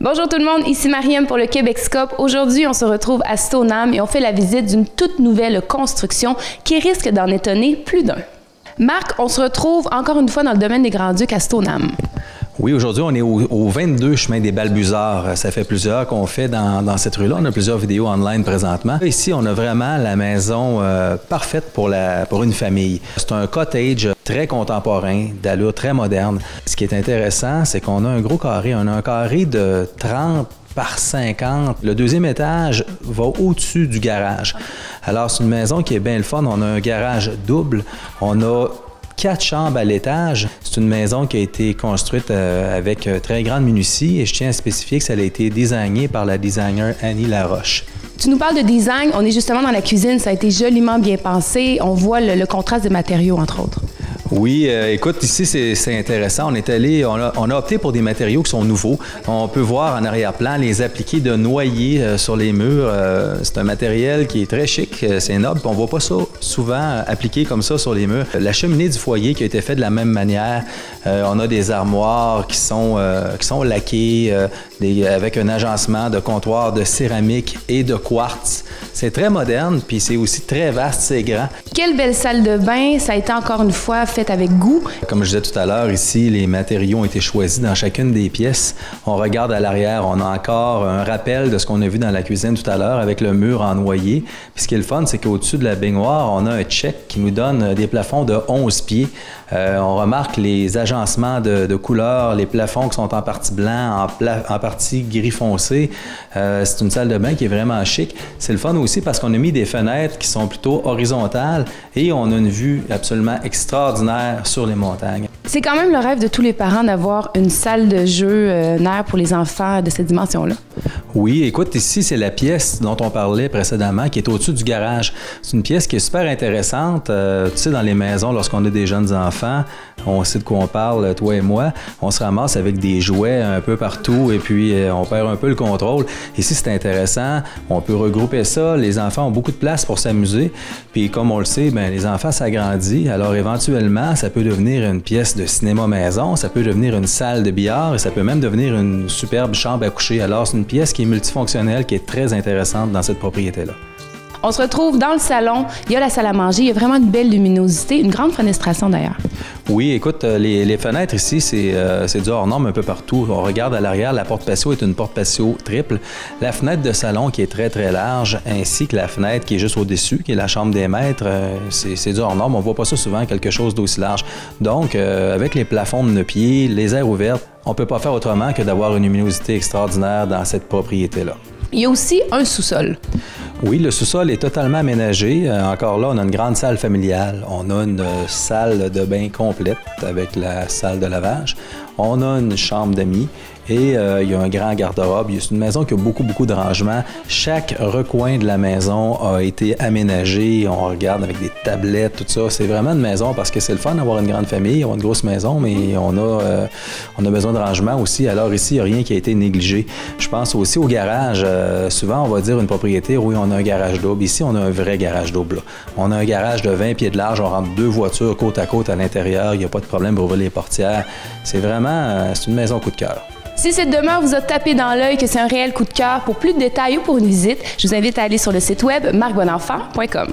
Bonjour tout le monde, ici Mariam pour le Québecoscope. Aujourd'hui, on se retrouve à Stoneham et on fait la visite d'une toute nouvelle construction qui risque d'en étonner plus d'un. Marc, on se retrouve encore une fois dans le domaine des Grands-Ducs à Stoneham. Oui, aujourd'hui, on est au 22 chemin des Balbuzards. Ça fait plusieurs qu'on fait dans cette rue-là. On a plusieurs vidéos online présentement. Ici, on a vraiment la maison parfaite pour une famille. C'est un cottage très contemporain, d'allure très moderne. Ce qui est intéressant, c'est qu'on a un gros carré. On a un carré de 30 par 50. Le deuxième étage va au-dessus du garage. Alors, c'est une maison qui est bien le fun. On a un garage double. On a 4 chambres à l'étage. C'est une maison qui a été construite avec très grande minutie et je tiens à spécifier que ça a été designé par la designer Annie Laroche. Tu nous parles de design, on est justement dans la cuisine, ça a été joliment bien pensé. On voit le contraste des matériaux, entre autres. Oui, écoute, ici, c'est intéressant. On a opté pour des matériaux qui sont nouveaux. On peut voir en arrière-plan les appliqués de noyer sur les murs. C'est un matériel qui est très chic, c'est noble. On ne voit pas ça souvent appliqué comme ça sur les murs. La cheminée du foyer qui a été faite de la même manière. On a des armoires qui sont laquées avec un agencement de comptoirs de céramique et de quartz. C'est très moderne, puis c'est aussi très vaste, c'est grand. Quelle belle salle de bain, ça a été encore une fois fait avec goût. Comme je disais tout à l'heure, ici, les matériaux ont été choisis dans chacune des pièces. On regarde à l'arrière, on a encore un rappel de ce qu'on a vu dans la cuisine tout à l'heure avec le mur en noyer. Puis ce qui est le fun, c'est qu'au-dessus de la baignoire, on a un check qui nous donne des plafonds de 11 pieds. On remarque les agencements de couleurs, les plafonds qui sont en partie blanc, en partie gris foncé. C'est une salle de bain qui est vraiment chic. C'est le fun aussi parce qu'on a mis des fenêtres qui sont plutôt horizontales et on a une vue absolument extraordinaire sur les montagnes. C'est quand même le rêve de tous les parents d'avoir une salle de jeu nerf pour les enfants de cette dimension-là. Oui, écoute, ici, c'est la pièce dont on parlait précédemment, qui est au-dessus du garage. C'est une pièce qui est super intéressante. Tu sais, dans les maisons, lorsqu'on a des jeunes enfants, on sait de quoi on parle, toi et moi. On se ramasse avec des jouets un peu partout et puis on perd un peu le contrôle. Ici, c'est intéressant. On peut regrouper ça. Les enfants ont beaucoup de place pour s'amuser. Puis, comme on le sait, bien, les enfants s'agrandissent. Alors, éventuellement, ça peut devenir une pièce de cinéma maison, ça peut devenir une salle de billard et ça peut même devenir une superbe chambre à coucher. Alors, c'est une pièce qui est multifonctionnelle, qui est très intéressante dans cette propriété-là. On se retrouve dans le salon, il y a la salle à manger, il y a vraiment une belle luminosité, une grande fenestration d'ailleurs. Oui, écoute, les fenêtres ici, c'est du hors norme un peu partout. On regarde à l'arrière, la porte patio est une porte patio triple. La fenêtre de salon qui est très, très large, ainsi que la fenêtre qui est juste au-dessus, qui est la chambre des maîtres, c'est du hors norme. On ne voit pas ça souvent, quelque chose d'aussi large. Donc, avec les plafonds de 9 pieds, les aires ouvertes, on ne peut pas faire autrement que d'avoir une luminosité extraordinaire dans cette propriété-là. Il y a aussi un sous-sol. Oui, le sous-sol est totalement aménagé. Encore là, on a une grande salle familiale. On a une salle de bain complète avec la salle de lavage. On a une chambre d'amis et il y a un grand garde-robe. C'est une maison qui a beaucoup, beaucoup de rangements. Chaque recoin de la maison a été aménagé. On regarde avec des tablettes, tout ça. C'est vraiment une maison parce que c'est le fun d'avoir une grande famille, avoir une grosse maison, mais on a besoin de rangement aussi. Alors ici, il n'y a rien qui a été négligé. Je pense aussi au garage. Souvent, on va dire une propriété, oui, on a un garage double. Ici, on a un vrai garage double. Là. On a un garage de 20 pieds de large. On rentre 2 voitures côte à côte à l'intérieur. Il n'y a pas de problème pour ouvrir les portières. C'est vraiment, c'est une maison coup de cœur. Si cette demeure vous a tapé dans l'œil que c'est un réel coup de cœur, pour plus de détails ou pour une visite, je vous invite à aller sur le site web marcbonenfant.com.